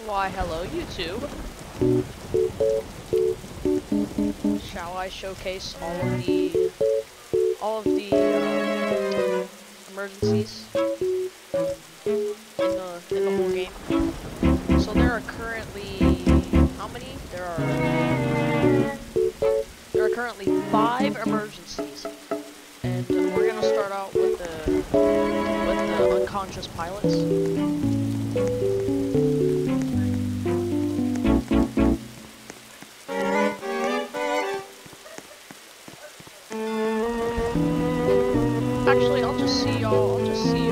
Why, hello, YouTube. Shall I showcase all of the emergencies in the whole game? So there are currently how many? There are currently 5 emergencies, and we're gonna start out with the unconscious pilots. Actually, I'll just see y'all. I'll see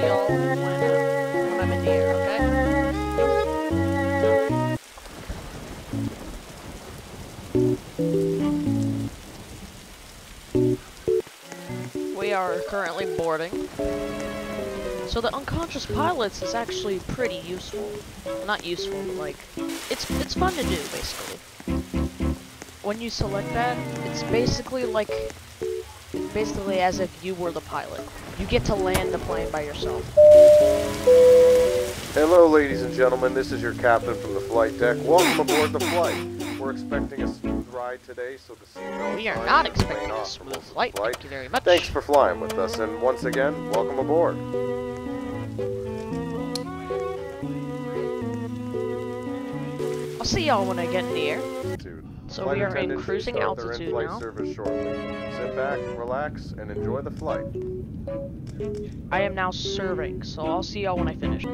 y'all when I'm in the air. Okay. We are currently boarding. So the unconscious pilots is actually pretty useful. Not useful, but like it's fun to do basically. When you select that, it's basically as if you were the pilot. You get to land the plane by yourself. Hello, ladies and gentlemen. This is your captain from the flight deck. Welcome aboard the flight. We're expecting a smooth ride today, so the seatbelt. We are not expecting a smooth flight. Thank you very much. Thanks for flying with us, and once again, welcome aboard. I'll see y'all when I get in the air. So we are in cruising altitude now. Service shortly. Sit back, relax, and enjoy the flight. I am now serving, so I'll see y'all when I finish.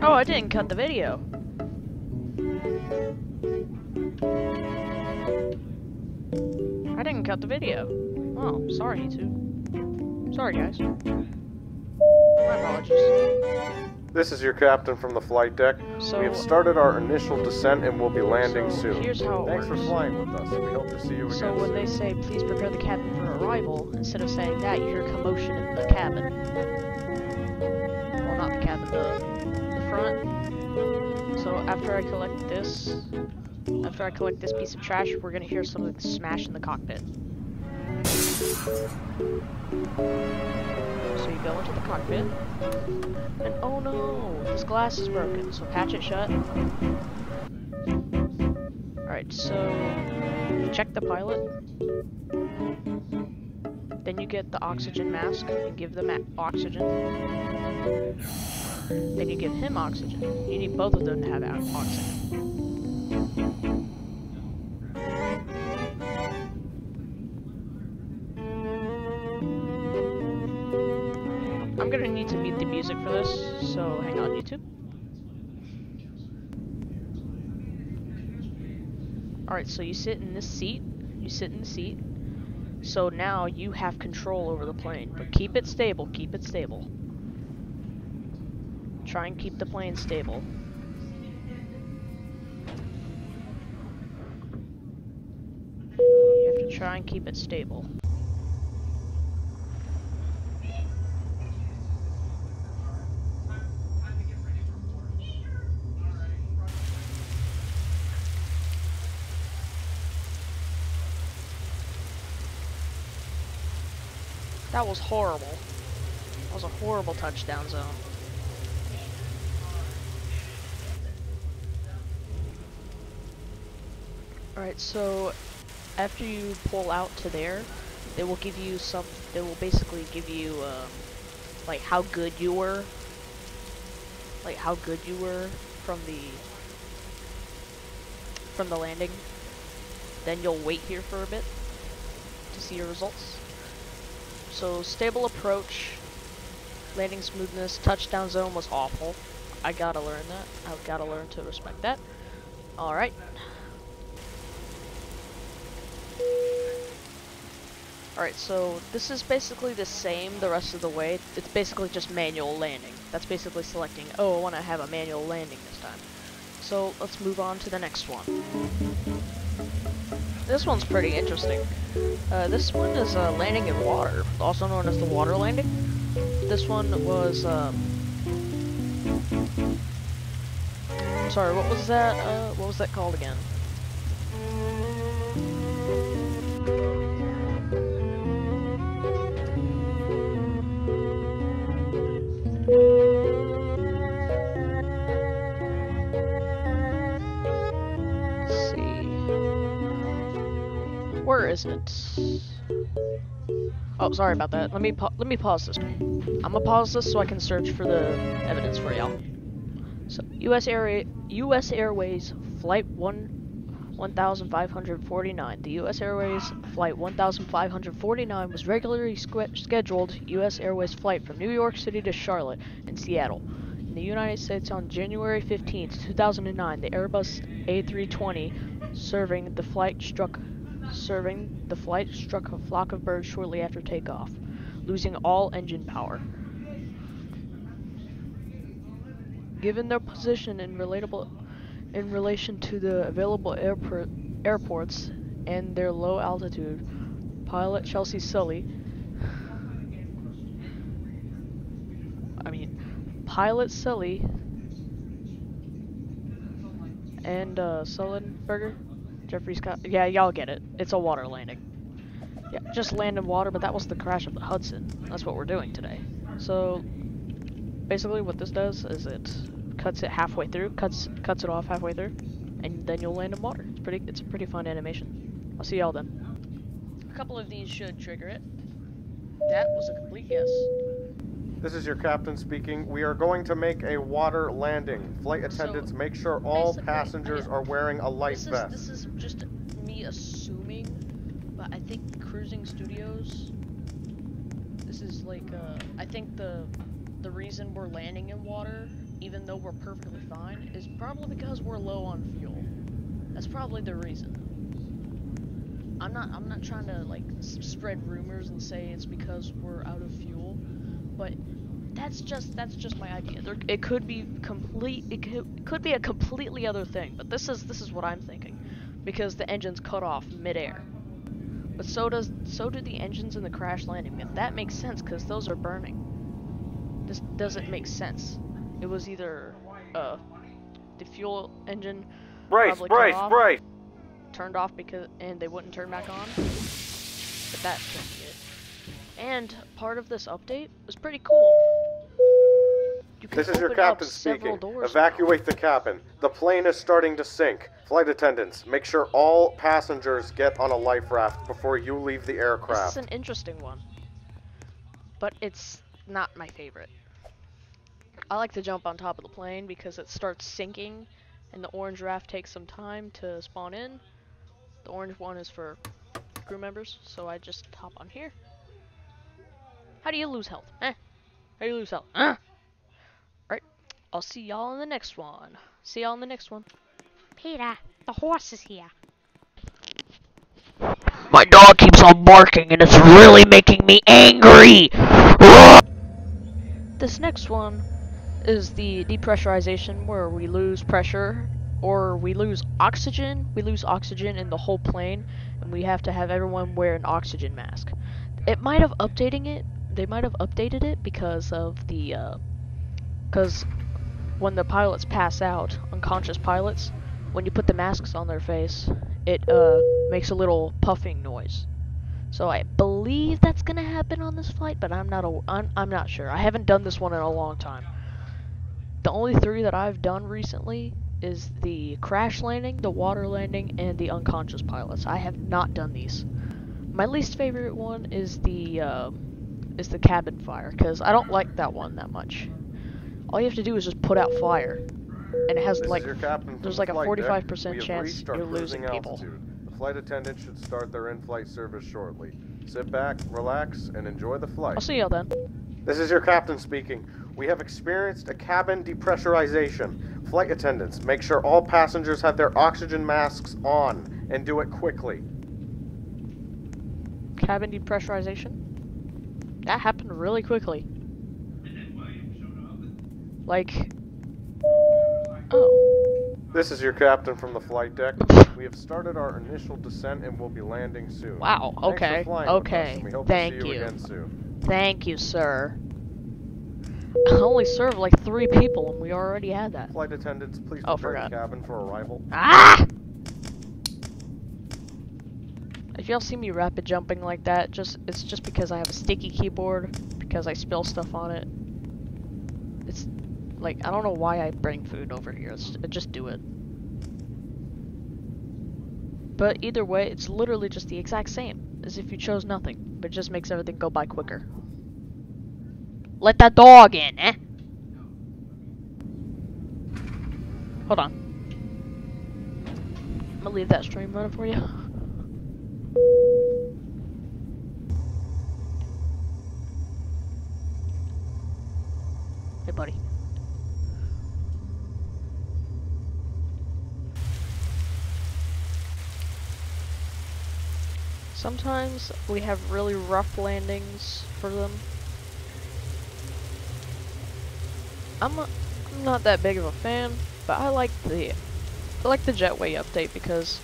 Oh, I didn't cut the video. I didn't cut the video. Oh, sorry, YouTube. Sorry, guys. My apologies. This is your captain from the flight deck. So, we have started our initial descent and will be landing soon. Here's how it Thanks works. for flying with us, and we hope to see you again So when soon. they say, please prepare the cabin for arrival, instead of saying that, you hear commotion in the cabin. Well, not the cabin, the front. So after I collect this piece of trash, we're gonna hear something smash in the cockpit. So you go into the cockpit, and oh no, this glass is broken, so patch it shut. Alright, so you check the pilot, then you get the oxygen mask, and give them oxygen. Then you give him oxygen. You need both of them to have oxygen. I'm gonna need to mute the music for this, so hang on, YouTube. Alright, so you sit in this seat. So now you have control over the plane, but keep it stable, Try and keep the plane stable. You have to try and keep it stable. That was horrible. That was a horrible touchdown zone. Alright, so after you pull out to there, they will give you they will basically give you, like how good you were. From the landing. Then you'll wait here for a bit to see your results. So stable approach, landing smoothness, touchdown zone was awful. I gotta learn that. I've gotta learn to respect that. Alright. Alright, so this is basically the same the rest of the way. It's basically just manual landing. That's basically selecting, oh, I want to have a manual landing this time. So let's move on to the next one. This one's pretty interesting. This one is landing in water, also known as the water landing. This one was, sorry, what was that called again? Let's see. Where is it? Oh, sorry about that. Let me pause this. I'm gonna pause this so I can search for the evidence for y'all. So, U.S. Airways Flight 1549. The U.S. Airways Flight 1549 was regularly scheduled U.S. Airways flight from New York City to Charlotte and Seattle. In the United States on January 15, 2009, the Airbus A320 serving the flight struck a flock of birds shortly after takeoff, losing all engine power. Given their position in relation to the available airports and their low altitude, pilot Sully and Sullenberger, Jeffrey Scott, yeah, y'all get it. It's a water landing. Yeah, just land in water, but that was the crash of the Hudson. That's what we're doing today. So, basically what this does is it cuts it halfway through, cuts it off halfway through, and then you'll land in water. It's a pretty fun animation. I'll see y'all then. A couple of these should trigger it. That was a complete guess. This is your captain speaking. We are going to make a water landing. Flight attendants, make sure all passengers are wearing a life vest. This is just me assuming, but I think Cruising Studios, this is like, I think the reason we're landing in water, even though we're perfectly fine, is probably because we're low on fuel. That's probably the reason. I'm not trying to like spread rumors and say it's because we're out of fuel, but that's just my idea. It could be a completely other thing, but this is what I'm thinking, because the engine's cut off midair. But so do the engines in the crash landing. If that makes sense, because those are burning. This doesn't make sense. It was either the fuel engine turned off and they wouldn't turn back on, but that couldn't be it. And part of this update was pretty cool. This is your captain speaking. Evacuate the cabin. The plane is starting to sink. Flight attendants, make sure all passengers get on a life raft before you leave the aircraft. This is an interesting one, but it's not my favorite. I like to jump on top of the plane because it starts sinking and the orange raft takes some time to spawn in. The orange one is for crew members, so I just hop on here. How do you lose health? How do you lose health? Alright, I'll see y'all in the next one. See y'all in the next one. Peter, the horse is here. My dog keeps on barking and it's really making me angry! This next one is the depressurization, where we lose pressure or we lose oxygen. We lose oxygen in the whole plane, and we have to have everyone wear an oxygen mask. It might have updating it. They might have updated it because of the because when the pilots pass out, unconscious pilots, when you put the masks on their face, it makes a little puffing noise. So I believe that's gonna happen on this flight, but I'm not sure. I haven't done this one in a long time. The only 3 that I've done recently is the crash landing, the water landing, and the unconscious pilots. I have not done these. My least favorite one is the cabin fire, because I don't like that one that much. All you have to do is just put out fire, and it has there's like a 45% chance you're losing people. Altitude. The flight attendant should start their in-flight service shortly. Sit back, relax, and enjoy the flight. I'll see y'all then. This is your captain speaking. We have experienced a cabin depressurization. Flight attendants, make sure all passengers have their oxygen masks on, and do it quickly. Cabin depressurization. That happened really quickly. Like... Oh. This is your captain from the flight deck. We have started our initial descent and will be landing soon. Wow, okay, Thanks for flying okay. with us. We hope Thank to see you you. again soon. Thank you, sir. I only served like 3 people and we already had that. Flight attendants, please Oh, prepare forgot. the cabin for arrival. Ah! If y'all see me rapid jumping like that, it's just because I have a sticky keyboard, because I spill stuff on it. It's like, I don't know why I bring food over here, just do it. But either way, it's literally just the exact same, as if you chose nothing, but it just makes everything go by quicker. Let that dog in, eh? Hold on. I'm gonna leave that stream running for you. Hey, buddy. Sometimes we have really rough landings for them. I'm not that big of a fan, but I like the jetway update because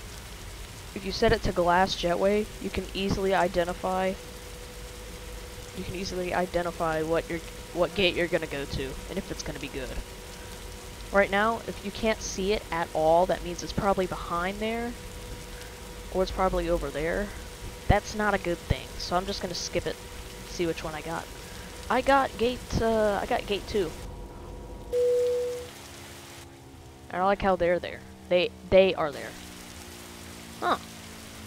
if you set it to glass jetway, you can easily identify what gate you're gonna go to and if it's gonna be good. Right now, if you can't see it at all, that means it's probably behind there, or it's probably over there. That's not a good thing, so I'm just gonna skip it, see which one I got. I got gate 2. I like how they're there. They are there. Huh.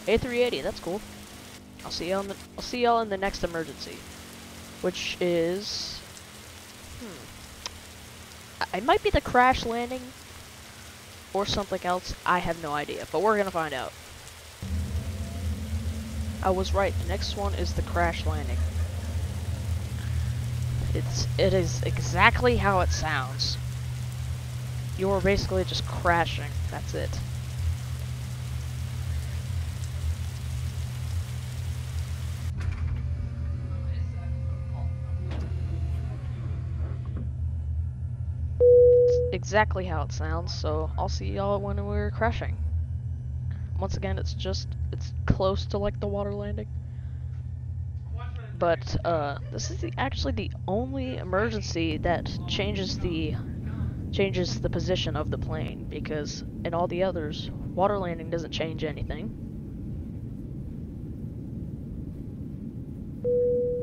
A380, that's cool. I'll see y'all in the next emergency, which is it might be the crash landing or something else. I have no idea, but we're gonna find out. I was right. The next one is the crash landing. It is exactly how it sounds. You're basically just crashing. That's it. It's exactly how it sounds, so I'll see y'all when we're crashing. Once again, it's close to like the water landing. But this is actually the only emergency that changes the position of the plane, because in all the others, water landing doesn't change anything.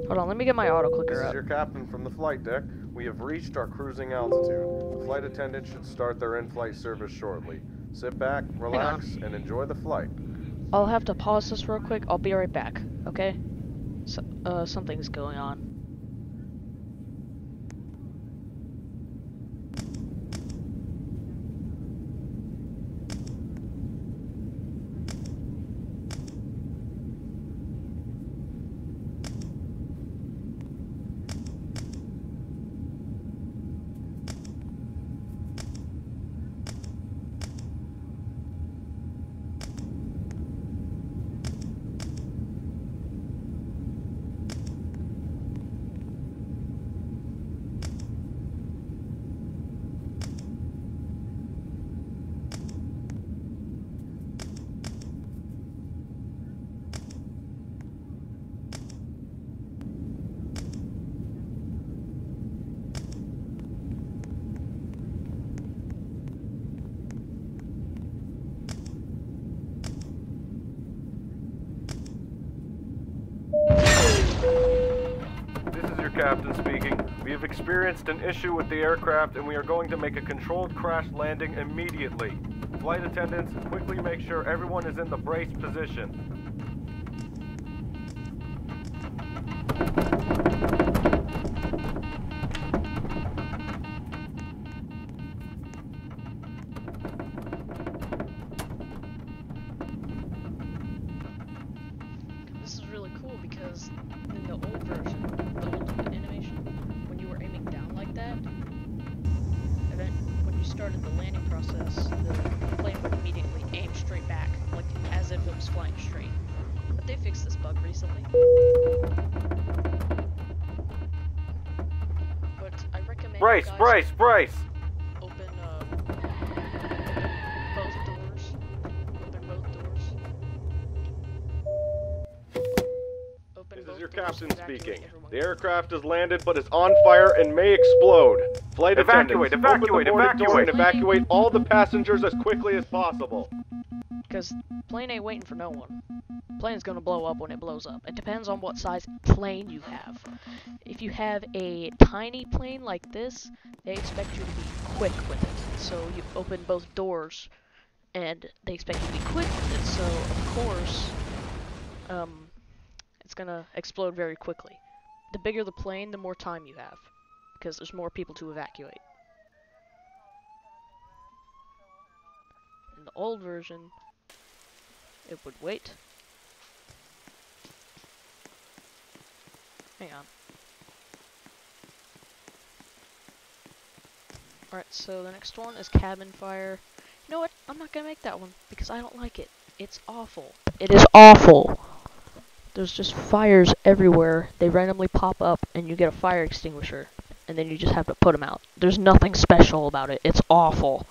Hold on, let me get my auto clicker This up. is your captain from the flight deck. We have reached our cruising altitude. The flight attendant should start their in-flight service shortly. Sit back, relax, and enjoy the flight. I'll have to pause this real quick. I'll be right back, okay? So, something's going on. Captain speaking. We have experienced an issue with the aircraft and we are going to make a controlled crash landing immediately. Flight attendants, quickly make sure everyone is in the brace position. This is really cool because in the old version, the old animation, when you were aiming down like that, and then when you started the landing process, the plane would immediately aim straight back, like as if it was flying straight. They fixed this bug recently. But I recommend Bryce, you guys Bryce! open both doors. Open both doors. Open This both is your doors, captain evacuate speaking. everyone. The aircraft has landed but is on fire and may explode. Flight attendants, open the boarding door and evacuate all the passengers as quickly as possible. Because plane ain't waiting for no one. Plane's gonna blow up when it blows up. It depends on what size plane you have. If you have a tiny plane like this, they expect you to be quick with it. So you open both doors, and they expect you to be quick with it. So of course, it's gonna explode very quickly. The bigger the plane, the more time you have, because there's more people to evacuate. In the old version, it would wait. Hang on. Alright, so the next one is cabin fire. You know what? I'm not gonna make that one because I don't like it. It's awful. It is awful. There's just fires everywhere. They randomly pop up and you get a fire extinguisher. And then you just have to put them out. There's nothing special about it. It's awful.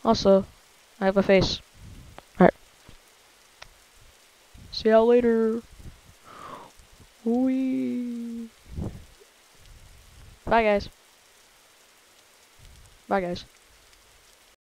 Also, I have a face. Alright. See y'all later. Wee. Bye, guys. Bye, guys.